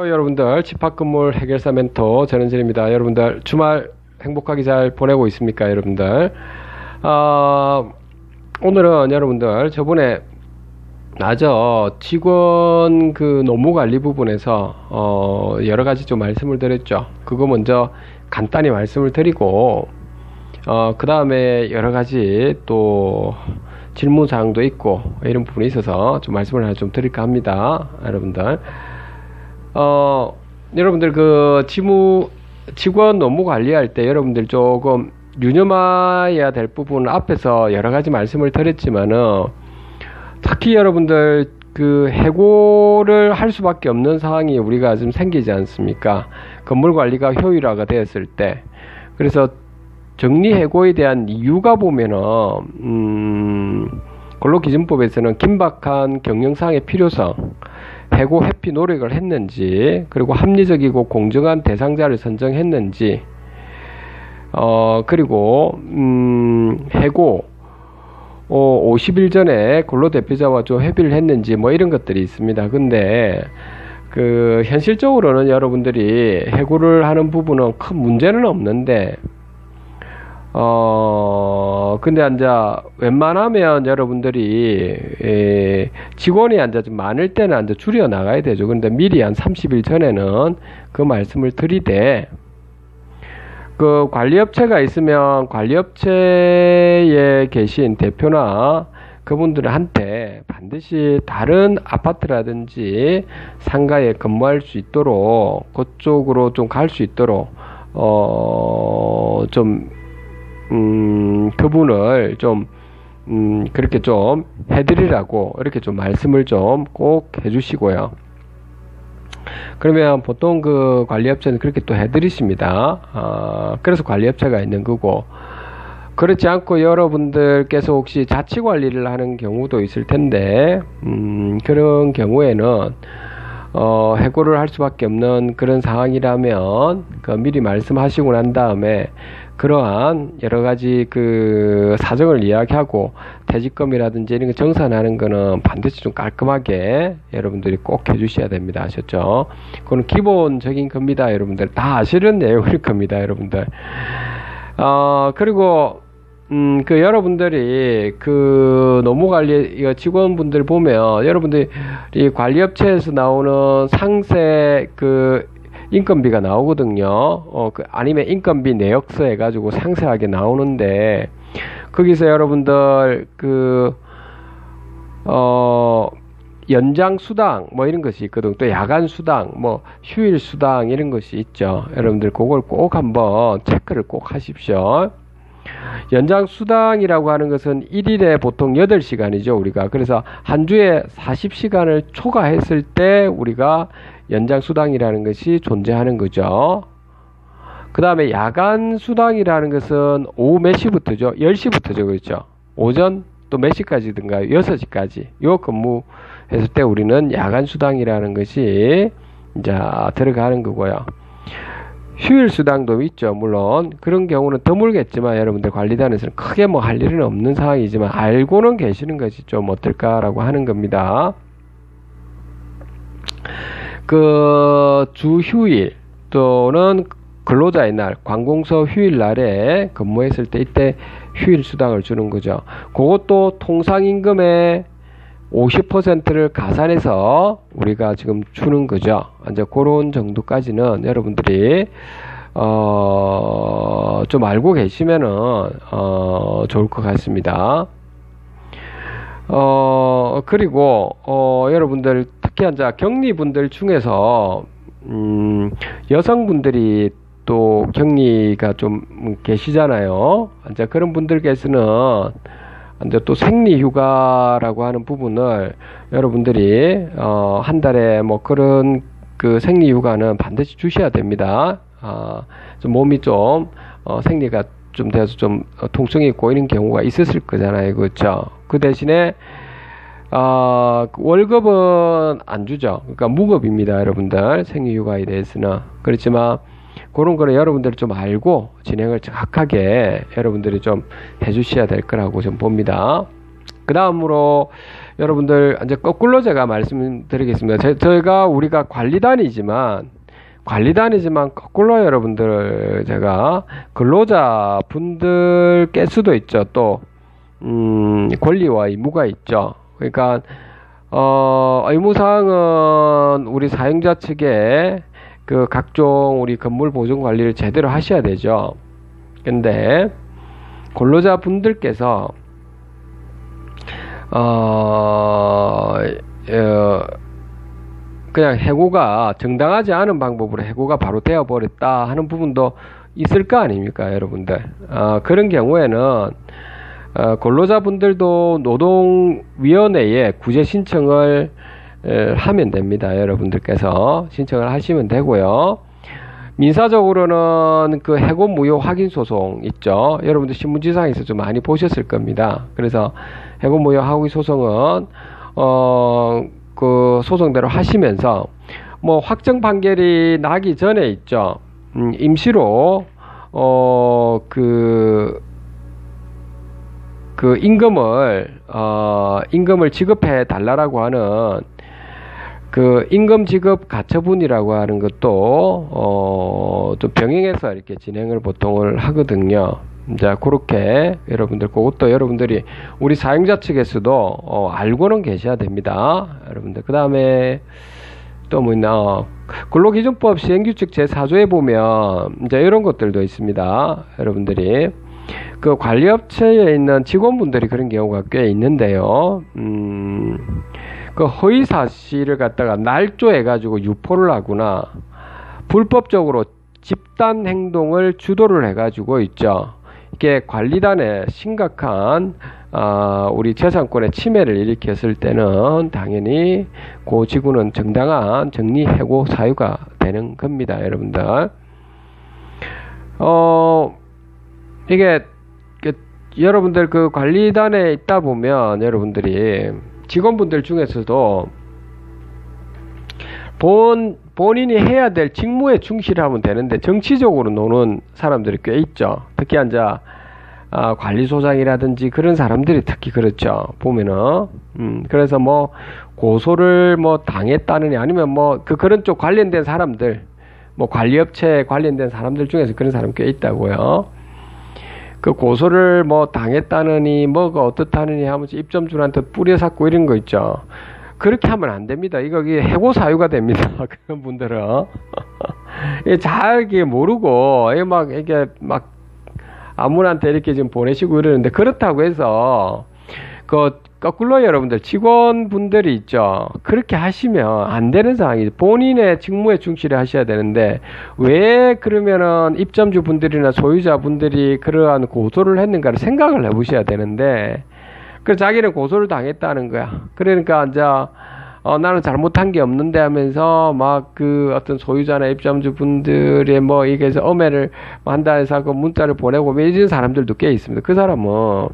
여러분들 집합건물 해결사 멘토 전은진입니다. 여러분들 주말 행복하게 잘 보내고 있습니까? 여러분들 오늘은 여러분들 저번에 직원 노무관리 부분에서 여러가지 좀 말씀을 드렸죠. 그거 먼저 간단히 말씀을 드리고 그 다음에 여러가지 또 질문사항도 있고 이런 부분이 있어서 좀 말씀을 하나 좀 드릴까 합니다. 여러분들 여러분들 직원 노무 관리할 때 여러분들 조금 유념해야 될 부분은 앞에서 여러가지 말씀을 드렸지만은 특히 여러분들 해고를 할 수밖에 없는 상황이 우리가 좀 생기지 않습니까? 건물 관리가 효율화가 되었을 때. 그래서 정리해고에 대한 이유가 보면은 근로기준법에서는 긴박한 경영상의 필요성, 해고 회피 노력을 했는지, 그리고 합리적이고 공정한 대상자를 선정했는지, 그리고 해고 50일 전에 근로대표자와 좀 협의를 했는지 뭐 이런 것들이 있습니다. 근데 현실적으로는 여러분들이 해고를 하는 부분은 큰 문제는 없는데 근데 웬만하면 여러분들이 직원이 좀 많을 때는 줄여 나가야 되죠. 근데 미리 한 30일 전에는 그 말씀을 드리되, 관리업체가 있으면 관리업체에 계신 대표나 그분들한테 반드시 다른 아파트라든지 상가에 근무할 수 있도록, 그쪽으로 좀 갈 수 있도록 그분을 그렇게 좀 해드리라고 이렇게 좀 말씀을 좀 꼭 해주시고요. 그러면 보통 관리업체는 그렇게 또 해드리십니다. 그래서 관리업체가 있는 거고, 그렇지 않고 여러분들께서 혹시 자치관리를 하는 경우도 있을 텐데, 그런 경우에는 해고를 할 수밖에 없는 그런 상황이라면 미리 말씀하시고 난 다음에 그러한 여러가지 사정을 이야기하고 퇴직금이라든지 이런 거 정산하는 거는 반드시 좀 깔끔하게 여러분들이 꼭 해주셔야 됩니다. 아셨죠? 그건 기본적인 겁니다. 여러분들 다 아시는 내용일 겁니다. 여러분들 그리고 여러분들이 노무관리 직원분들 보면 여러분들이 관리업체에서 나오는 상세 인건비가 나오거든요. 아니면 인건비 내역서 해가지고 상세하게 나오는데, 거기서 여러분들 연장 수당 뭐 이런 것이 있거든. 또 야간 수당, 뭐 휴일 수당 이런 것이 있죠. 여러분들 그걸 꼭 한번 체크를 꼭 하십시오. 연장 수당이라고 하는 것은 1일에 보통 8시간이죠, 우리가. 그래서 한 주에 40시간을 초과했을 때 우리가 연장 수당이라는 것이 존재하는 거죠. 그 다음에 야간 수당이라는 것은 오후 몇 시부터죠? 10시부터죠, 그렇죠? 오전 또 몇 시까지든가 6시까지 요 근무했을 때 우리는 야간 수당이라는 것이 이제 들어가는 거고요. 휴일 수당도 있죠. 물론 그런 경우는 드물겠지만 여러분들 관리단에서는 크게 뭐 할 일은 없는 상황이지만 알고는 계시는 것이 좀 어떨까라고 하는 겁니다. 주 휴일 또는 근로자의 날, 관공서 휴일 날에 근무했을 때 이때 휴일 수당을 주는 거죠. 그것도 통상임금의 50%를 가산해서 우리가 지금 주는 거죠. 이제 그런 정도까지는 여러분들이 좀 알고 계시면은 좋을 것 같습니다. 그리고 여러분들 특히 격리분들 중에서 여성분들이 또 격리가 좀 계시잖아요. 이제 그런 분들께서는 이제 또 생리휴가라고 하는 부분을 여러분들이 한 달에 뭐 그런 생리휴가는 반드시 주셔야 됩니다. 좀 몸이 생리가 좀 돼서 좀 통증이 있고 이런 경우가 있었을 거잖아요, 그렇죠? 그 대신에 월급은 안 주죠. 그러니까 무급입니다, 여러분들. 생리휴가에 대해서는. 그렇지만 그런 거는 여러분들이 좀 알고 진행을 정확하게 여러분들이 좀 해주셔야 될 거라고 좀 봅니다. 그 다음으로 여러분들 이제 거꾸로 제가 말씀드리겠습니다. 우리가 관리단이지만 거꾸로 여러분들 제가 근로자 분들 깰 수도 있죠. 또 권리와 의무가 있죠. 그러니까 의무사항은 우리 사용자 측에 그 각종 우리 건물 보존 관리를 제대로 하셔야 되죠. 근데 근로자 분들께서 그냥 해고가 정당하지 않은 방법으로 해고가 바로 되어버렸다 하는 부분도 있을 거 아닙니까, 여러분들. 그런 경우에는 근로자분들도 노동위원회에 구제 신청을 하면 됩니다. 여러분들께서 신청을 하시면 되고요. 민사적으로는 그 해고 무효 확인 소송 있죠. 여러분들 신문지상에서 좀 많이 보셨을 겁니다. 그래서 해고 무효 확인 소송은 그 소송대로 하시면서 뭐 확정 판결이 나기 전에 있죠. 임시로 그 임금을 지급해 달라라고 하는 그 임금 지급 가처분이라고 하는 것도 좀 병행해서 이렇게 진행을 보통을 하거든요. 자, 그렇게 그것도 여러분들이 우리 사용자 측에서도 알고는 계셔야 됩니다. 여러분들. 그 다음에 또 뭐 있나? 근로기준법 시행규칙 제4조에 보면 이제 이런 것들도 있습니다. 여러분들이 그 관리업체에 있는 직원분들이 그런 경우가 꽤 있는데요. 그 허위 사실을 갖다가 날조해 가지고 유포를 하거나 불법적으로 집단 행동을 주도를 해 가지고 있죠. 이게 관리단에 심각한 우리 재산권의 침해를 일으켰을 때는 당연히 그 직원은 정당한 정리해고 사유가 되는 겁니다, 여러분들. 이게 여러분들 그 관리단에 있다 보면 여러분들이 직원분들 중에서도 본인이 해야 될 직무에 충실하면 되는데 정치적으로 노는 사람들이 꽤 있죠. 특히 이제 관리소장이라든지 그런 사람들이 특히 그렇죠. 보면은 그래서 뭐 고소를 뭐 당했다느니 아니면 뭐 그런 쪽 관련된 사람들, 뭐 관리업체에 관련된 사람들 중에서 그런 사람 꽤 있다고요. 그 고소를 뭐 당했다느니 뭐가 어떻다느니 하면서 입점주한테 뿌려잡고 이런 거 있죠. 그렇게 하면 안 됩니다. 이게 해고 사유가 됩니다. 그런 분들은 잘 이게 모르고 이게 막 아무한테 이렇게 지금 보내시고 이러는데, 그렇다고 해서 그 거꾸로 여러분들 직원분들이 있죠. 그렇게 하시면 안 되는 상황이죠. 본인의 직무에 충실히 하셔야 되는데 왜 그러면은 입점주 분들이나 소유자 분들이 그러한 고소를 했는가를 생각을 해보셔야 되는데, 그 자기는 고소를 당했다는 거야. 그러니까 이제 나는 잘못한 게 없는데 하면서 막 그 어떤 소유자나 입점주 분들의 뭐 이게 엄해를 한다 해서 그 문자를 보내고 이런 사람들도 꽤 있습니다. 그 사람은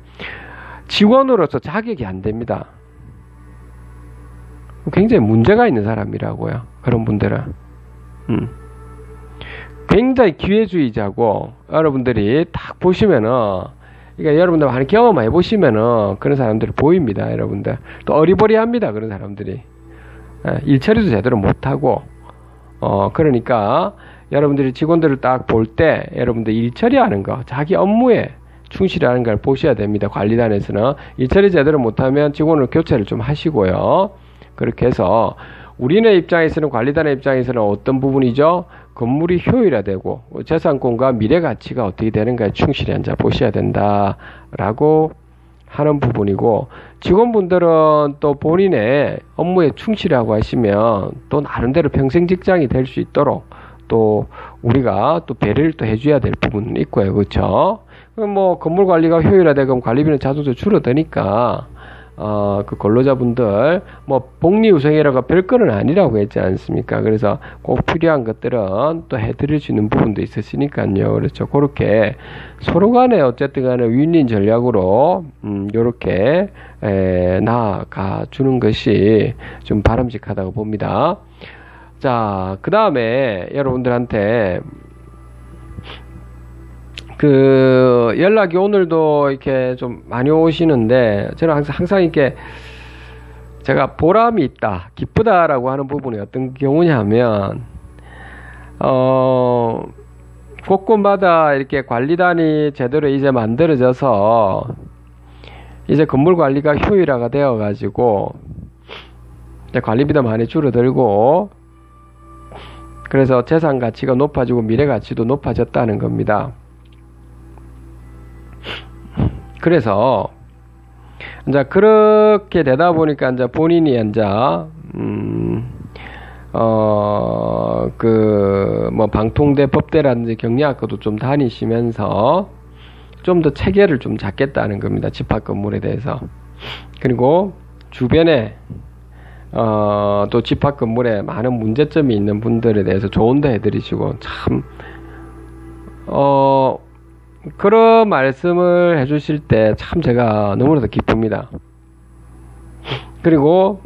직원으로서 자격이 안 됩니다. 굉장히 문제가 있는 사람이라고요. 그런 분들은. 굉장히 기회주의자고, 여러분들이 딱 보시면은, 그러니까 여러분들 많이 경험해 보시면은 그런 사람들이 보입니다. 여러분들. 또 어리버리합니다. 그런 사람들이. 일처리도 제대로 못하고, 그러니까 여러분들이 직원들을 딱 볼 때 여러분들 일처리하는 거, 자기 업무에 충실하는 걸 보셔야 됩니다. 관리단에서는 일처리 제대로 못하면 직원을 교체를 좀 하시고요. 그렇게 해서 우리네 입장에서는, 관리단의 입장에서는 어떤 부분이죠? 건물이 효율화되고 재산권과 미래 가치가 어떻게 되는가에 충실히 앉아 보셔야 된다라고 하는 부분이고, 직원분들은 또 본인의 업무에 충실하고 하시면 또 나름대로 평생 직장이 될 수 있도록 또 우리가 또 배려를 또 해줘야 될 부분은 있고요. 그렇죠? 뭐 건물 관리가 효율화되고 관리비는 자동적으로 줄어드니까 그 근로자분들 뭐 복리후생이라고 별거는 아니라고 했지 않습니까? 그래서 꼭 필요한 것들은 또 해드릴 수 있는 부분도 있으시니까요. 그렇죠? 그렇게 서로 간에 어쨌든 간에 윈윈 전략으로 요렇게 나아가 주는 것이 좀 바람직하다고 봅니다. 자, 그 다음에 여러분들한테 연락이 오늘도 이렇게 좀 많이 오시는데, 저는 항상 이렇게 제가 보람이 있다, 기쁘다라고 하는 부분이 어떤 경우냐면, 곳곳마다 이렇게 관리단이 제대로 이제 만들어져서, 이제 건물 관리가 효율화가 되어가지고, 이제 관리비도 많이 줄어들고, 그래서 재산 가치가 높아지고 미래 가치도 높아졌다는 겁니다. 그래서 이제 그렇게 되다 보니까 이제 본인이 이제 뭐 방통대 법대라든지 경리학과도 좀 다니시면서 좀 더 체계를 좀 잡겠다는 겁니다. 집합 건물에 대해서. 그리고 주변에 또 집합 건물에 많은 문제점이 있는 분들에 대해서 조언도 해드리시고, 참 그런 말씀을 해주실 때 참 제가 너무나도 기쁩니다. 그리고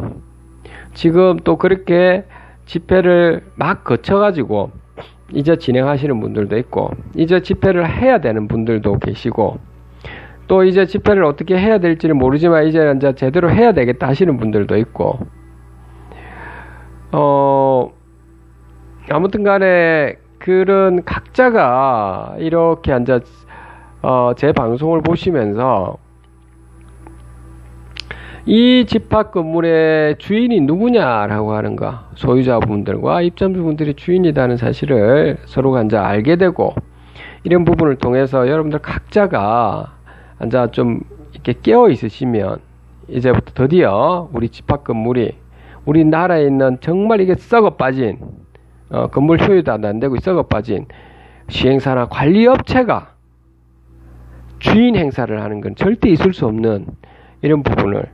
지금 또 그렇게 집회를 막 거쳐가지고 이제 진행하시는 분들도 있고, 이제 집회를 해야 되는 분들도 계시고, 또 이제 집회를 어떻게 해야 될지는 모르지만 이제 제대로 해야 되겠다 하시는 분들도 있고, 아무튼 간에 그런 각자가 이렇게 제 방송을 보시면서 이 집합 건물의 주인이 누구냐라고 하는 거, 소유자분들과 입점주분들이 주인이라는 사실을 서로가 알게 되고, 이런 부분을 통해서 여러분들 각자가 좀 이렇게 깨어 있으시면, 이제부터 드디어 우리 집합 건물이 우리나라에 있는 정말 이게 썩어 빠진, 건물 효율도 안 되고 썩어 빠진 시행사나 관리업체가 주인 행사를 하는 건 절대 있을 수 없는 이런 부분을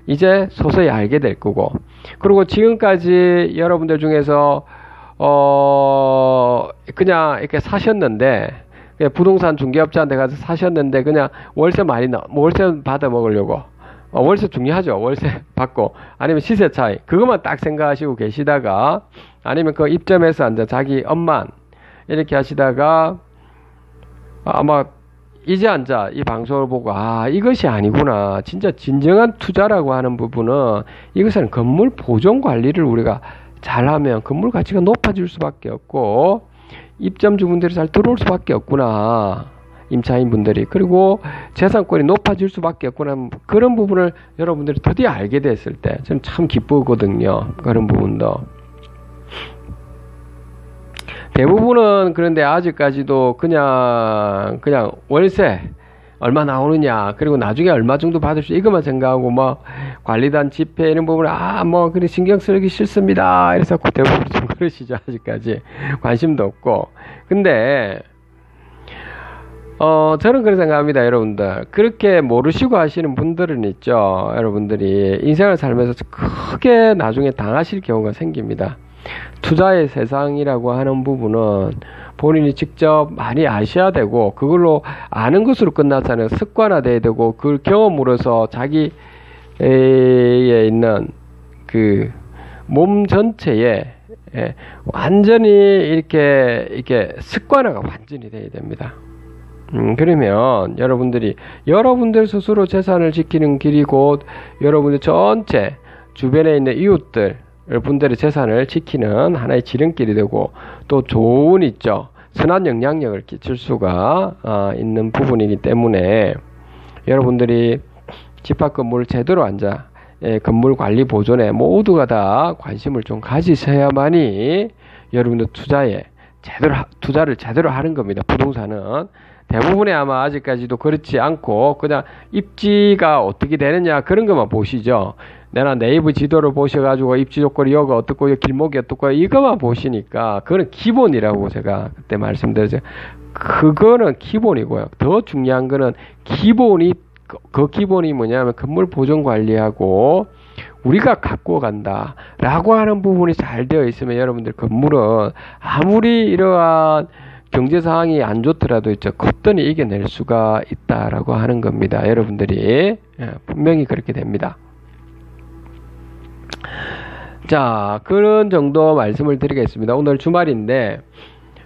이제 서서히 알게 될 거고, 그리고 지금까지 여러분들 중에서 그냥 이렇게 사셨는데, 부동산 중개업자한테 가서 사셨는데 그냥 월세 받아 먹으려고, 월세 중요하죠. 월세 받고, 아니면 시세 차이, 그것만 딱 생각하시고 계시다가, 아니면 그 입점해서 자기 엄만 이렇게 하시다가, 아마 이제 이 방송을 보고, 이것이 아니구나. 진짜 진정한 투자라고 하는 부분은, 이것은 건물 보존 관리를 우리가 잘하면 건물 가치가 높아질 수밖에 없고, 입점주분들이 잘 들어올 수밖에 없구나. 임차인분들이. 그리고 재산권이 높아질 수밖에 없구나. 그런 부분을 여러분들이 드디어 알게 됐을 때 저는 참 기쁘거든요. 그런 부분도. 대부분은 그런데 아직까지도 그냥 월세 얼마 나오느냐, 그리고 나중에 얼마 정도 받을 수, 이것만 생각하고 관리단 집회 이런 부분을 그래 신경 쓰기 싫습니다. 이래서 대부분 좀 그러시죠. 아직까지 관심도 없고. 근데 저는 그렇게 생각합니다. 여러분들 그렇게 모르시고 하시는 분들은 있죠. 여러분들이 인생을 살면서 크게 나중에 당하실 경우가 생깁니다. 투자의 세상이라고 하는 부분은 본인이 직접 많이 아셔야 되고, 그걸로 아는 것으로 끝나잖아요. 습관화돼야 되고, 그걸 경험으로서 자기에 있는 그 몸 전체에 완전히 이렇게 습관화가 완전히 돼야 됩니다. 그러면 여러분들 스스로 재산을 지키는 길이 곧 여러분들 전체 주변에 있는 이웃들 분들의 재산을 지키는 하나의 지름길이 되고, 또 좋은 선한 영향력을 끼칠 수가 있는 부분이기 때문에, 여러분들이 집합 건물을 제대로 건물 관리 보존에 모두가 다 관심을 좀 가지셔야만이 여러분들 투자를 제대로 하는 겁니다. 부동산은 대부분의 아마 아직까지도 그렇지 않고 그냥 입지가 어떻게 되느냐 그런 것만 보시죠. 내가 네이버 지도를 보셔가지고 입지 조건이 여기가 어떻고 길목이 어떻고 이것만 보시니까 그거는 기본이라고 제가 그때 말씀드렸죠. 그거는 기본이고요. 더 중요한 거는 그 기본이 뭐냐면 건물 보존 관리하고 우리가 갖고 간다 라고 하는 부분이 잘 되어 있으면 여러분들 건물은 아무리 이러한 경제 상황이 안 좋더라도 거뜬히 이겨낼 수가 있다라고 하는 겁니다. 여러분들이 분명히 그렇게 됩니다. 자, 그런 정도 말씀을 드리겠습니다. 오늘 주말인데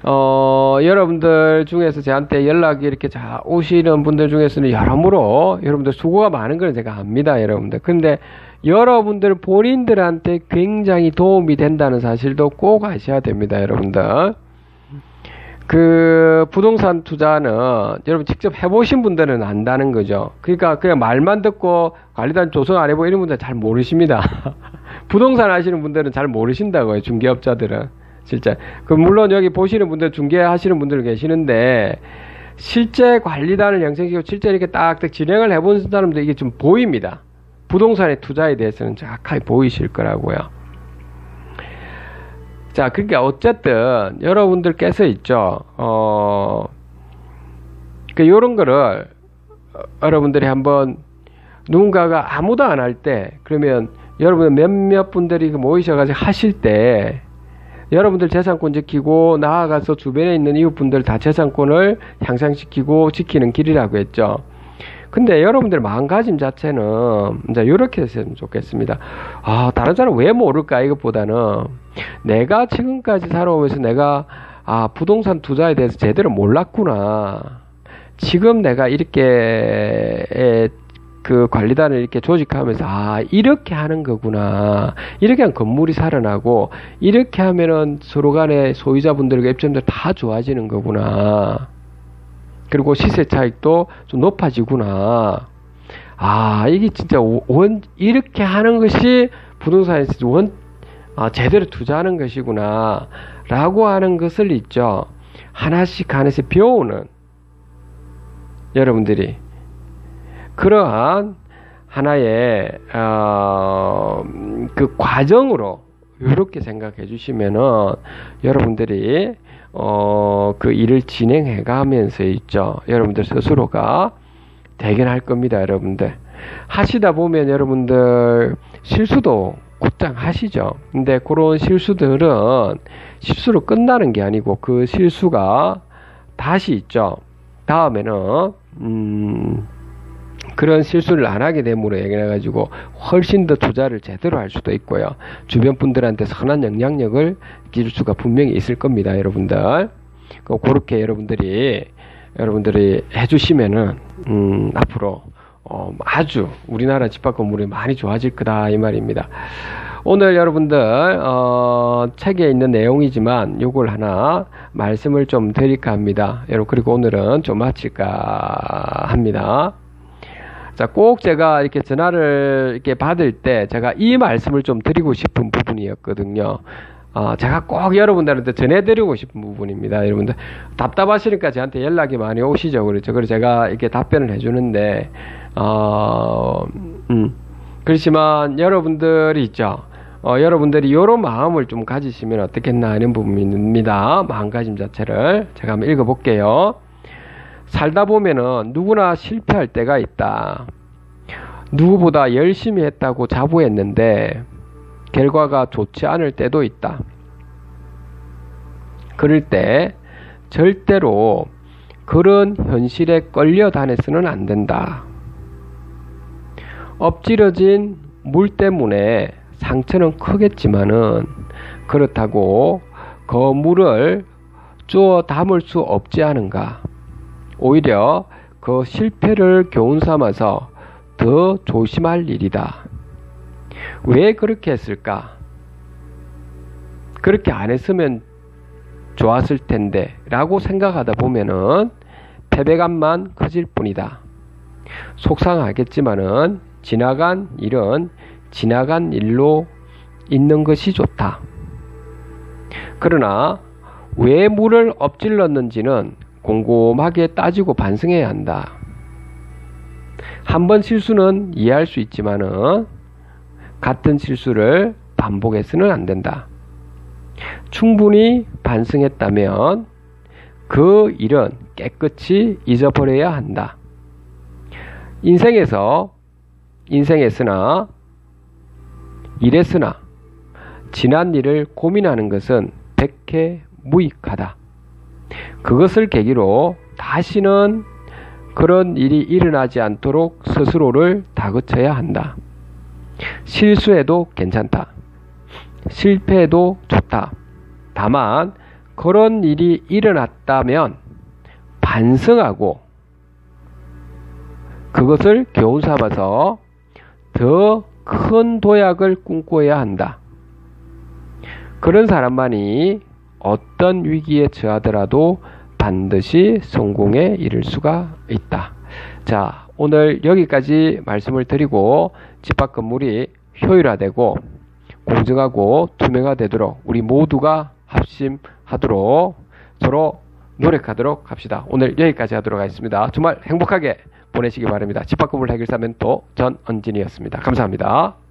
여러분들 중에서 저한테 연락이 이렇게 오시는 분들 중에서는 여러모로 여러분들 수고가 많은 걸 제가 압니다, 여러분들. 근데 여러분들 본인들한테 굉장히 도움이 된다는 사실도 꼭 아셔야 됩니다, 여러분들. 그 부동산 투자는 여러분 직접 해보신 분들은 안다는 거죠. 그러니까 그냥 말만 듣고 관리단 조성 안 해보고 이런 분들 잘 모르십니다. 부동산 하시는 분들은 잘 모르신다고요, 중개업자들은. 진짜. 물론 여기 보시는 분들, 중개하시는 분들 계시는데, 실제 관리단을 형성시키고 실제 이렇게 딱딱 진행을 해본 사람들 이게 좀 보입니다. 부동산의 투자에 대해서는 정확하게 보이실 거라고요. 자, 그러니까 어쨌든 여러분들께서 있죠. 요런 거를 여러분들이 한번 누군가가 아무도 안 할 때, 그러면 여러분 몇몇 분들이 모이셔가지고 하실 때 여러분들 재산권 지키고 나아가서 주변에 있는 이웃분들 다 재산권을 향상시키고 지키는 길이라고 했죠. 근데 여러분들 마음가짐 자체는 이제 이렇게 했으면 좋겠습니다. 다른 사람 왜 모를까 이것보다는 내가 지금까지 살아오면서 내가 부동산 투자에 대해서 제대로 몰랐구나. 지금 내가 이렇게 그 관리단을 이렇게 조직하면서 이렇게 하는 거구나. 이렇게 하면 건물이 살아나고 이렇게 하면은 서로 간에 소유자분들과 입주민들 다 좋아지는 거구나. 그리고 시세 차익도 좀 높아지구나. 이게 진짜 이렇게 하는 것이 부동산에서 제대로 투자하는 것이구나. 라고 하는 것을 있죠. 하나씩 배우는 여러분들이 그러한 하나의 그 과정으로 이렇게 생각해 주시면은 여러분들이 그 일을 진행해 가면서 있죠. 여러분들 스스로가 대견할 겁니다, 여러분들. 하시다 보면 여러분들 실수도 곧장 하시죠. 근데 그런 실수들은 실수로 끝나는 게 아니고 그 실수가 다시 있죠. 다음에는 그런 실수를 안 하게 됨으로 해가지고 훨씬 더 투자를 제대로 할 수도 있고요. 주변 분들한테 선한 영향력을 끼칠 수가 분명히 있을 겁니다, 여러분들. 그렇게 여러분들이 해주시면은 앞으로 아주 우리나라 집합 건물이 많이 좋아질 거다 이 말입니다. 오늘 여러분들 책에 있는 내용이지만 요걸 하나 말씀을 좀 드릴까 합니다. 그리고 오늘은 좀 마칠까 합니다. 자, 꼭 제가 이렇게 전화를 이렇게 받을 때 제가 이 말씀을 좀 드리고 싶은 부분이었거든요. 제가 꼭 여러분들한테 전해드리고 싶은 부분입니다. 여러분들 답답하시니까 저한테 연락이 많이 오시죠. 그렇죠. 그래서 제가 이렇게 답변을 해주는데, 그렇지만 여러분들이 있죠. 여러분들이 이런 마음을 좀 가지시면 어떻겠나 하는 부분입니다. 마음가짐 자체를 제가 한번 읽어볼게요. 살다 보면은 누구나 실패할 때가 있다. 누구보다 열심히 했다고 자부했는데 결과가 좋지 않을 때도 있다. 그럴 때 절대로 그런 현실에 끌려다녀서는 안 된다. 엎질러진 물 때문에 상처는 크겠지만은 그렇다고 그 물을 주워 담을 수 없지 않은가. 오히려 그 실패를 교훈 삼아서 더 조심할 일이다. 왜 그렇게 했을까? 그렇게 안 했으면 좋았을 텐데 라고 생각하다 보면은 패배감만 커질 뿐이다. 속상하겠지만은 지나간 일은 지나간 일로 있는 것이 좋다. 그러나 왜 물을 엎질렀는지는 곰곰하게 따지고 반성해야 한다. 한 번 실수는 이해할 수 있지만은 같은 실수를 반복해서는 안 된다. 충분히 반성했다면 그 일은 깨끗이 잊어버려야 한다. 인생에서나 일에서나 지난 일을 고민하는 것은 백해 무익하다. 그것을 계기로 다시는 그런 일이 일어나지 않도록 스스로를 다그쳐야 한다. 실수해도 괜찮다. 실패해도 좋다. 다만 그런 일이 일어났다면 반성하고 그것을 교훈 삼아서 더 큰 도약을 꿈꿔야 한다. 그런 사람만이 어떤 위기에 처하더라도 반드시 성공에 이를 수가 있다. 자, 오늘 여기까지 말씀을 드리고 집합 건물이 효율화되고 공정하고 투명화되도록 우리 모두가 합심하도록 서로 노력하도록 합시다. 오늘 여기까지 하도록 하겠습니다. 주말 행복하게 보내시기 바랍니다. 집합 건물 해결사 멘토 전은진이었습니다. 감사합니다.